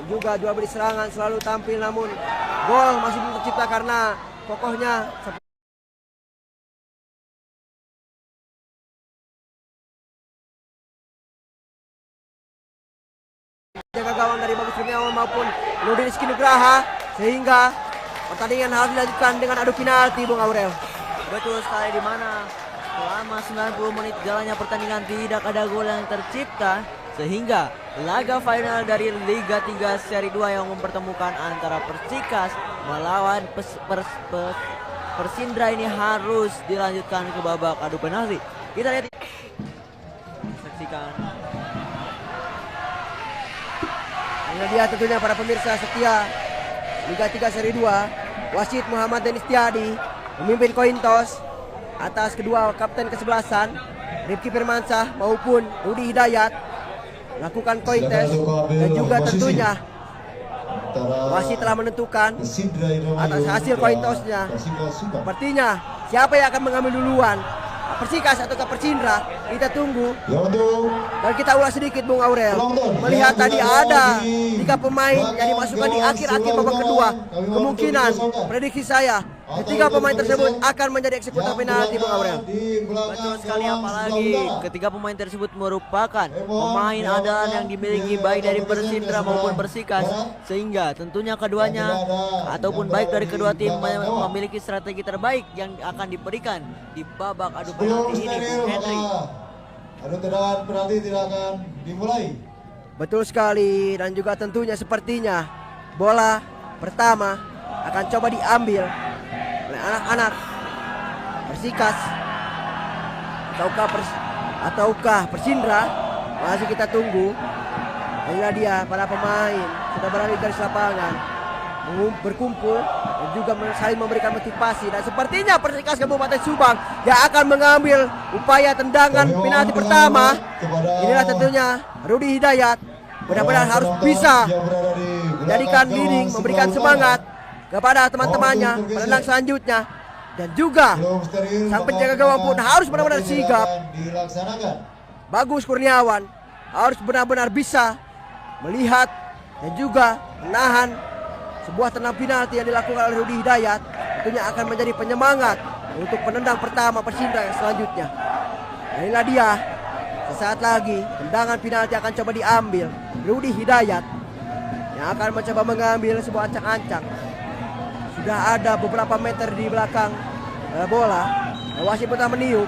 juga jual beli serangan selalu tampil, namun gol masih belum tercipta karena kokohnya jaga gawang dari Bagus Kurniawan maupun Nurdin Rizky Nugraha, sehingga pertandingan harus dilanjutkan dengan adu penalti, Bung Aurel. Betul sekali, di mana selama 90 menit jalannya pertandingan tidak ada gol yang tercipta, sehingga laga final dari Liga 3 Seri 2 yang mempertemukan antara Persikas melawan Persindra ini harus dilanjutkan ke babak adu penalti. Kita lihat, saksikan. Ini dia tentunya para pemirsa setia Liga 3 Seri 2. Wasit Muhammad Denis Tiadi memimpin koin toss atas kedua kapten kesebelasan Rifki Firmansyah maupun Rudi Hidayat melakukan koin tes, dan juga tentunya wasit telah menentukan atas hasil koin tossnya. Sepertinya siapa yang akan mengambil duluan, Persikas atau Persindra, kita tunggu. Dan kita ulas sedikit, Bung Aurel. Melihat tadi ada 3 pemain yang dimasukkan di akhir-akhir babak kedua. Kemungkinan prediksi saya ketiga pemain tersebut akan menjadi eksekutor penalti, Bung Aurel. Betul sekali, apalagi ketiga pemain tersebut merupakan pemain andalan yang dimiliki baik dari Persindra maupun Persikas, sehingga tentunya keduanya ataupun baik dari kedua tim memiliki strategi terbaik yang akan diberikan di babak adu penalti ini, Bung Henry. Adu tendangan penalti tidak akan dimulai. Betul sekali, dan juga tentunya sepertinya bola pertama akan coba diambil oleh anak-anak Persikas ataukah Persindra. Masih kita tunggu. Inilah dia para pemain sudah berada di garis lapangan berkumpul dan juga saling memberikan motivasi, dan sepertinya Persikas Kabupaten Subang yang akan mengambil upaya tendangan penalti pertama. Inilah tentunya Rudi Hidayat, benar-benar harus bisa menjadikan leading, memberikan semangat kepada teman-temannya penendang selanjutnya, dan juga sang penjaga gawang pun harus benar-benar sigap. Bagus Kurniawan harus benar-benar bisa melihat dan juga menahan sebuah tendangan penalti yang dilakukan oleh Rudi Hidayat. Tentunya akan menjadi penyemangat untuk penendang pertama Persindra yang selanjutnya. Dan inilah dia, sesaat lagi tendangan penalti akan coba diambil Rudi Hidayat yang akan mencoba mengambil sebuah ancang-ancang. Sudah ada beberapa meter di belakang bola. Wasit pun meniup.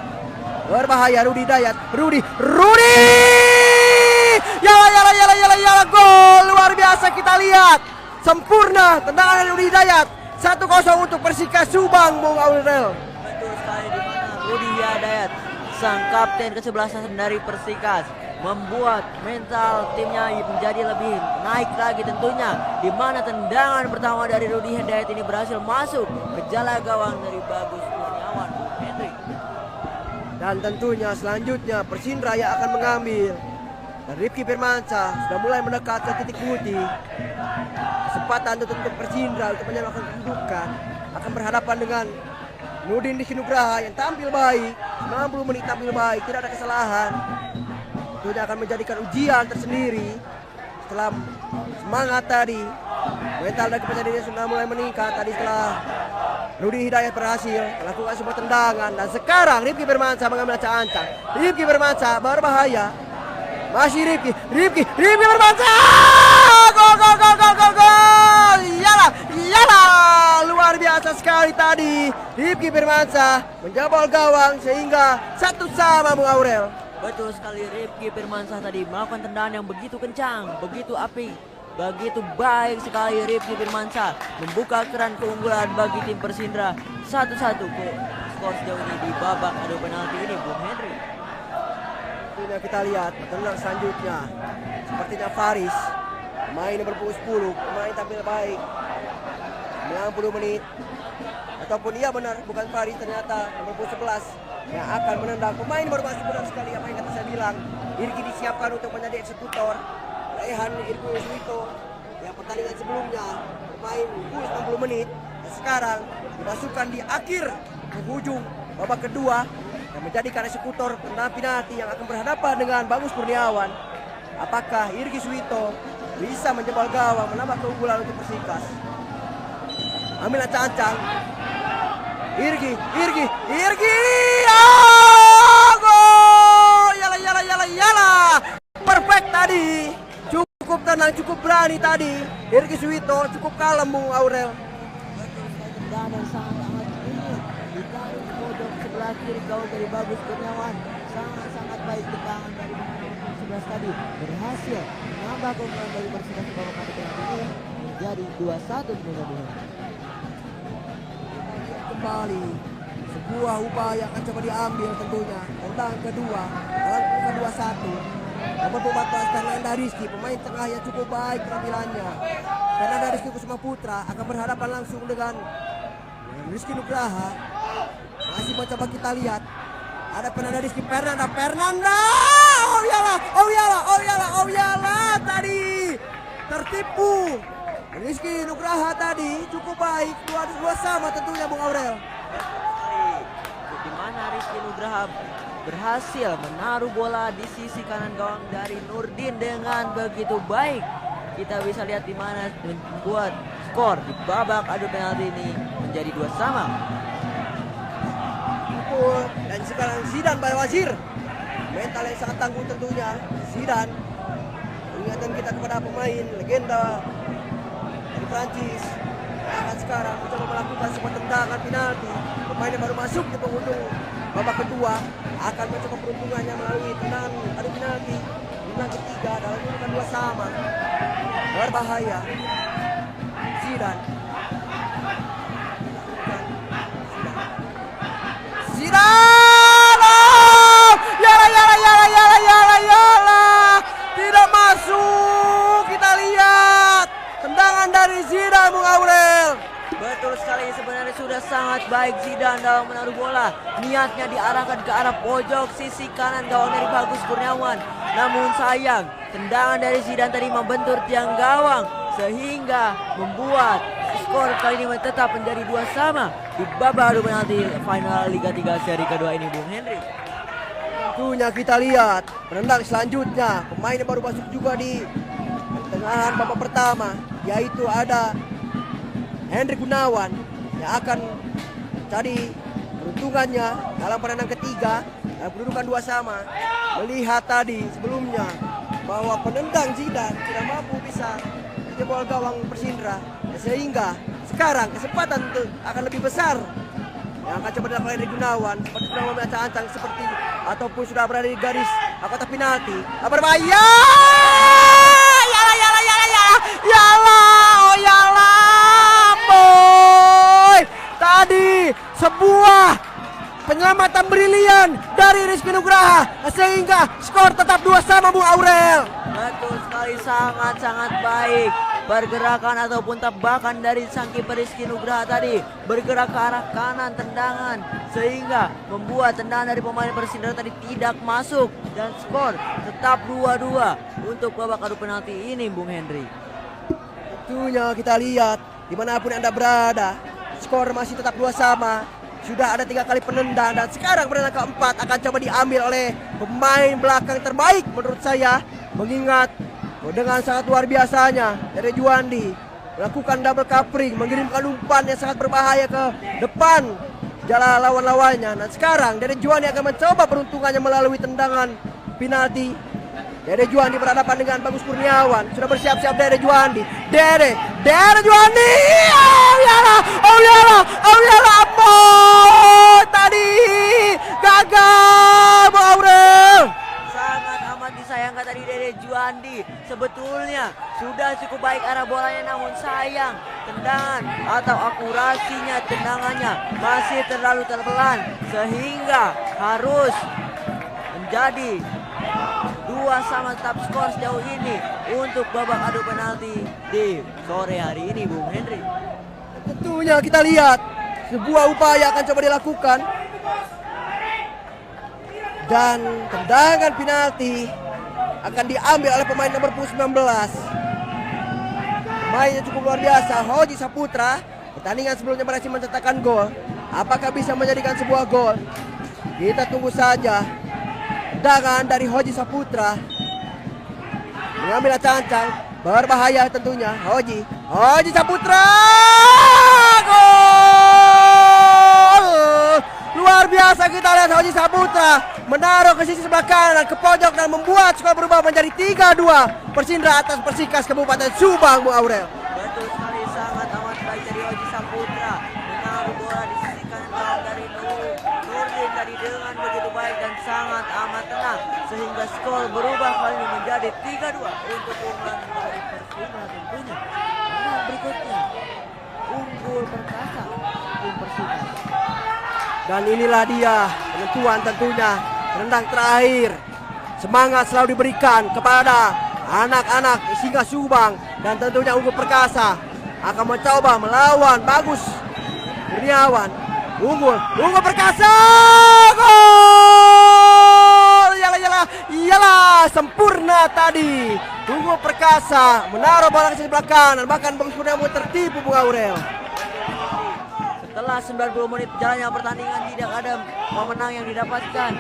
Berbahaya Rudi Hidayat. Rudi. Yala, gol luar biasa kita lihat. Sempurna tendangan dari Rudi Hidayat. 1-0 untuk Persikas Subang, Bung Aurel. Betul sekali, di mana Rudi Hidayat, sang kapten kesebelasan dari Persikas, membuat mental timnya menjadi lebih naik lagi tentunya, di mana tendangan pertama dari Rudi Hidayat ini berhasil masuk ke jala gawang dari Bagus Kurniawan, Bung Henry. Dan tentunya selanjutnya Persindra yang akan mengambil, dan Rifki Firmansyah sudah mulai mendekat ke titik putih. Kesempatan untuk Persindra untuk menyamakan kedudukan, akan berhadapan dengan Nurdin Rizky Nugraha yang tampil baik, 90 menit tampil baik, tidak ada kesalahan. Tentunya akan menjadikan ujian tersendiri. Setelah semangat tadi, mental dan kepercayaan diri sudah mulai meningkat tadi setelah Rudi Hidayat berhasil melakukan sebuah tendangan, dan sekarang Rifki Firmansyah mengambil ancang-ancang. Rifki Firmansyah berbahaya. Masih Rifki Firmansyah. Gol. Yala. Luar biasa sekali tadi. Rifki Firmansyah menjebol gawang sehingga 1-1, Bung Aurel. Betul sekali, Rifki Firmansyah tadi melakukan tendangan yang begitu kencang, begitu apik, begitu baik sekali. Rifki Firmansyah membuka keran keunggulan bagi tim Persindra. 1-1 skor sejauh ini di babak adu penalti ini, Bung Henry. Ini kita lihat pertandingan selanjutnya. Sepertinya Faris, pemain nomor 10, pemain tampil baik 90 menit. Ataupun iya benar, bukan Faris, ternyata nomor 11 yang akan menendang. Pemain baru masuk, benar sekali apa yang kata saya bilang. Irgi disiapkan untuk menjadi eksekutor. Rehan Irgi Suito yang pertandingan sebelumnya bermain full 60 menit, dan sekarang dimasukkan di akhir penghujung babak kedua yang menjadikan eksekutor tendangan penalti yang akan berhadapan dengan Bagus Kurniawan. Apakah Irgi Suito bisa menjebol gawang, menambah keunggulan untuk Persikas. Ambil ancang-ancang. Irgi. Gol! Yala. Perfect tadi. Cukup tenang, cukup berani tadi. Irgi Suwito cukup kalem Bung Aurel. Dan sangat ini ditarik ke pojok sebelah kiri gawang dari Bagus Kurniawan. Sangat baik tendangan dari pemain 11 tadi berhasil menambah keunggulan dari Persikas ke babak adu penalti ini menjadi 2-1 menurut. Kembali sebuah upaya akan coba diambil tentunya. Tendangan kedua dalam kedua 1. Nomor 14 Fernanda Rizky, pemain tengah yang cukup baik penampilannya. Fernanda Rizky Kusuma Putra akan berhadapan langsung dengan Rizky Nugraha. Masih mencoba kita lihat. Ada Fernanda Rizky, Fernanda. Oh yala tadi tertipu. Rizky Nugraha tadi cukup baik, dua sama tentunya Bung Aurel. Di mana Rizky Nugraha berhasil menaruh bola di sisi kanan gawang dari Nurdin dengan begitu baik. Kita bisa lihat di mana membuat skor di babak adu penalti ini menjadi 2 sama. Dan sekarang Zidane Baiwazir, mental yang sangat tangguh tentunya. Zidane mengingatkan kita kepada pemain legenda dari Prancis akan sekarang mencoba melakukan sebuah tendangan penalti. Pemain yang baru masuk di penghujung babak kedua akan mencoba peruntungannya melalui tendangan adu penalti. Tendangan ketiga dalam urutan 2 sama. Berbahaya. Zidane. Oh! Yala. Tidak masuk. Kita lihat tendangan dari Zidane Bung Aurel. Betul sekali, sebenarnya sudah sangat baik Zidane dalam menaruh bola. Niatnya diarahkan ke arah pojok sisi kanan gawang dari Bagus Kurniawan. Namun sayang, tendangan dari Zidane tadi membentur tiang gawang sehingga membuat skor kali ini tetap menjadi 2 sama di babak adu penalti final Liga 3 seri kedua ini Bung Henry. Tentunya kita lihat penendang selanjutnya, pemain yang baru masuk juga di pertengahan babak pertama, yaitu ada Hendrik Gunawan yang akan cari peruntungannya dalam penendang ketiga dalam kedudukan 2 sama. Melihat tadi sebelumnya bahwa penendang Zidane tidak mampu bisa menjebol gawang Persindra, sehingga sekarang kesempatan itu akan lebih besar yang akan coba dilakukan Hendrik Gunawan, seperti sudah memecah-ancang seperti ataupun sudah berada di garis kotak penalti. Berbahaya! Yala, boy! Tadi sebuah penyelamatan brilian dari Rizky Nugraha sehingga skor tetap 2 sama Bung Aurel. Betul sekali, sangat baik pergerakan ataupun tebakan dari sang kiper Rizky Nugraha tadi, bergerak ke arah kanan tendangan sehingga membuat tendangan dari pemain Persindra tadi tidak masuk dan skor tetap 2-2 untuk babak adu penalti ini Bung Henry. Tentunya kita lihat dimanapun Anda berada, skor masih tetap 2 sama. Sudah ada 3 kali penendang dan sekarang penendang keempat akan coba diambil oleh pemain belakang terbaik menurut saya, mengingat dengan sangat luar biasanya Dede Juandi melakukan double covering, mengirimkan umpan yang sangat berbahaya ke depan jala lawan-lawannya. Dan sekarang Dede Juandi akan mencoba peruntungannya melalui tendangan penalti. Dede Juandi berhadapan dengan Bagus Kurniawan. Sudah bersiap-siap Dede Juandi. Dede Juandi. Oh yala, ampun. Tadi gagal Bung Aurel. Sangat amat disayangkan tadi Dede Juandi. Sebetulnya sudah cukup baik arah bolanya, namun sayang tendangan atau akurasinya tendangannya masih terlalu terpelan sehingga harus menjadi 2 sama tetap skor sejauh ini untuk babak adu penalti di sore hari ini Bung Henry. Tentunya kita lihat sebuah upaya akan coba dilakukan dan tendangan penalti akan diambil oleh pemain nomor 19. Pemainnya cukup luar biasa, Hoji Saputra. Pertandingan sebelumnya berhasil mencetakkan gol. Apakah bisa menjadikan sebuah gol? Kita tunggu saja. Tendangan dari Hoji Saputra mengambil ancang-ancang. berbahaya tentunya. Hoji Saputra, gol! Luar biasa, kita lihat Hoji Saputra menaruh ke sisi sebelah kanan ke pojok dan membuat skor berubah menjadi 3-2 Persindra atas Persikas Kabupaten Subang, Bung Aurel. Betul sekali, sangat amat baik dari Hoji Saputra menaruh bola di sisi kanan dari Nurdin tadi dengan begitu baik dan sangat amat tenang sehingga skor berubah kali ini menjadi 3-2 untuk keunggulan dari Persindra tentunya. Nah, berikutnya unggul perkasa tim Persikas. Dan inilah dia penentuan tentunya rendang terakhir. Semangat selalu diberikan kepada anak-anak Singa Subang dan tentunya unggul perkasa akan mencoba melawan Bagus Kurniawan. Unggul perkasa, gol! Iyalah, sempurna tadi. Unggul perkasa menaruh bola ke sebelah kanan, bahkan Bagus Kurniawan tertipu, Bung Aurel. Setelah 90 menit jalannya pertandingan tidak ada pemenang yang didapatkan.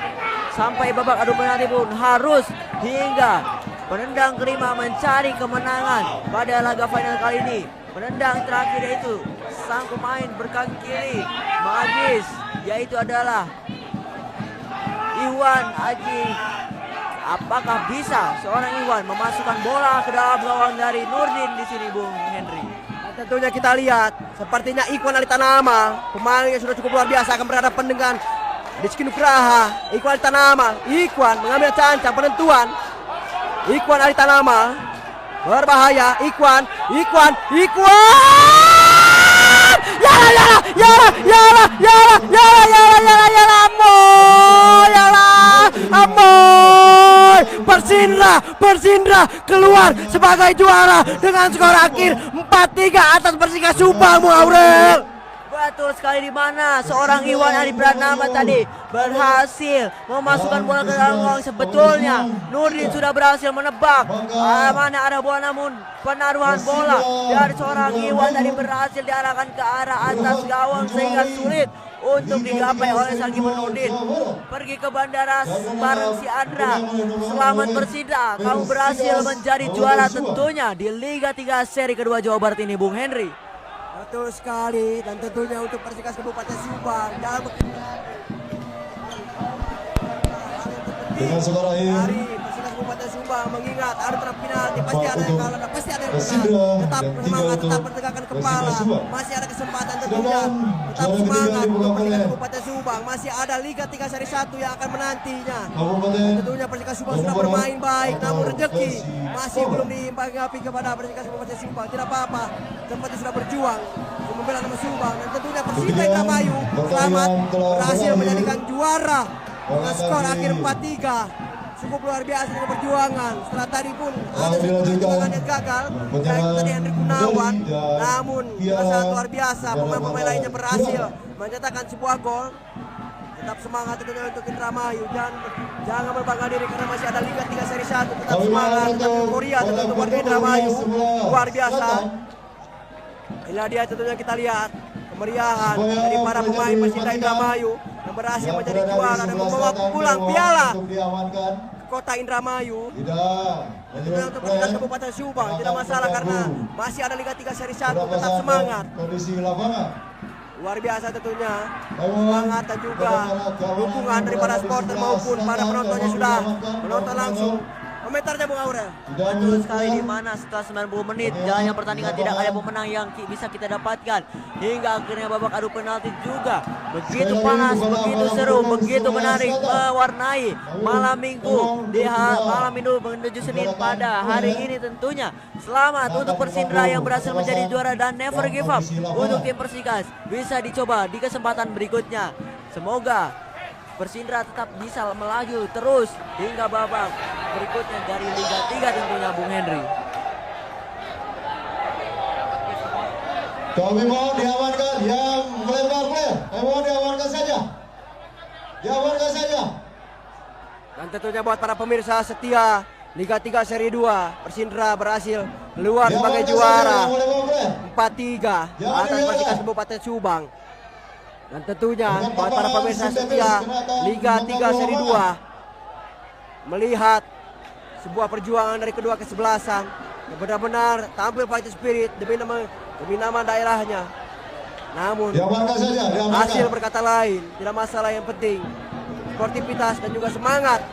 Sampai babak adu penalti pun harus hingga penendang kelima mencari kemenangan pada laga final kali ini. Penendang terakhir yaitu sang pemain berkaki kiri magis, yaitu adalah Iwan Aji. Apakah bisa seorang Iwan memasukkan bola ke dalam gawang dari Nurdin di sini, Bung Henry? Tentunya kita lihat, sepertinya Ikhwan Alitanama, pemain yang sudah cukup luar biasa akan berhadapan dengan Rizky Nugraha. Ikhwan Alitanama, Ikhwan mengambil cancang penentuan. Ikhwan Alitanama berbahaya. Ikhwan. Amoy. Persindra keluar sebagai juara dengan skor akhir 4-3 atas Persikas Subang, Bung Aurel. Betul sekali, di mana seorang Iwan Adi Pranama tadi berhasil memasukkan bola ke dalam gawang. Sebetulnya Nurdin sudah berhasil menebak mana ada bola, namun penaruhan bola dari seorang Iwan tadi berhasil diarahkan ke arah atas gawang sehingga sulit untuk digapai oleh sang kiper Nurdin. Pergi ke bandara bareng si Andra. Selamat Persindra, kamu berhasil menjadi juara tentunya di Liga 3 seri kedua Jawa Barat ini, Bung Henry. Betul sekali, dan tentunya untuk Persikas Kabupaten Subang dalam Dengan skor akhir dari Persikas Kabupaten Subang mengingat ada terap penalti, pasti ada yang kalah, pasti ada yang Persindra menang. Tetap dan semangat, 3 tetap bertegakkan kepala, Persikas Subang. masih ada kesempatan tentunya. Sedangkan Tetap juara ketiga semangat untuk dipegang Persikas oleh Kabupaten Subang, masih ada Liga 3 seri 1 yang akan menantinya. Kabupaten Tentunya Persikas Subang sudah Bogor bermain baik, namun atau rezeki Persi masih Bogor. belum diimbangi kepada Persikas Kabupaten Subang. Tidak apa-apa, tempatnya sudah berjuang untuk membela nama Subang, dan tentunya Persita Indramayu selamat berhasil menjadikan juara dengan skor akhir 4-3. Cukup luar biasa dengan perjuangan. Setelah tadi pun ada satu perjuangan yang gagal, yaitu tadi Hendrik Gunawan. Namun dengan sangat luar biasa, pemain-pemain lainnya berhasil mencetakkan sebuah gol. Tetap semangat tentunya untuk Indramayu, jangan berbangga diri karena masih ada Liga 3 seri 1. Tetap semangat, tetap euforia tentu untuk warga Indramayu. Luar biasa. Inilah dia tentunya kita lihat kemeriahan dari para pemain Persita Indramayu yang berhasil menjadi juara dan membawa pulang piala ke kota Indramayu. Tentunya untuk Persikas Kabupaten Subang tidak masalah karena masih ada Liga 3 seri 1. Tetap semangat. Kondisi lapangan. Luar biasa tentunya semangat dan juga dukungan dari para supporter maupun para penontonnya sudah menonton langsung. Komentarnya Bung Aurel. Betul sekali, di mana setelah 90 menit jalannya pertandingan tidak ada pemenang yang bisa kita dapatkan hingga akhirnya babak adu penalti juga begitu panas, begitu seru, begitu menarik, mewarnai malam minggu malam minggu menuju Senin pada hari ini tentunya. Selamat untuk Persindra yang berhasil menjadi juara dan never give up untuk tim Persikas. Bisa dicoba di kesempatan berikutnya. Semoga Persindra tetap bisa melaju terus hingga babak berikutnya dari Liga 3 tentunya, Bung Henry. Kami mohon diamankan yang melempar flare. Kami mohon diamankan saja. Diamankan saja. Dan tentunya buat para pemirsa setia Liga 3 seri 2, Persindra berhasil keluar sebagai juara 4-3 atas Persikas Kabupaten Subang. Dan tentunya buat para pemirsa setia Liga 3 seri 2 melihat sebuah perjuangan dari kedua kesebelasan benar-benar tampil fighting spirit demi nama daerahnya. Namun Diamankan saja, diamankan. hasil berkata lain, tidak masalah, yang penting sportivitas dan juga semangat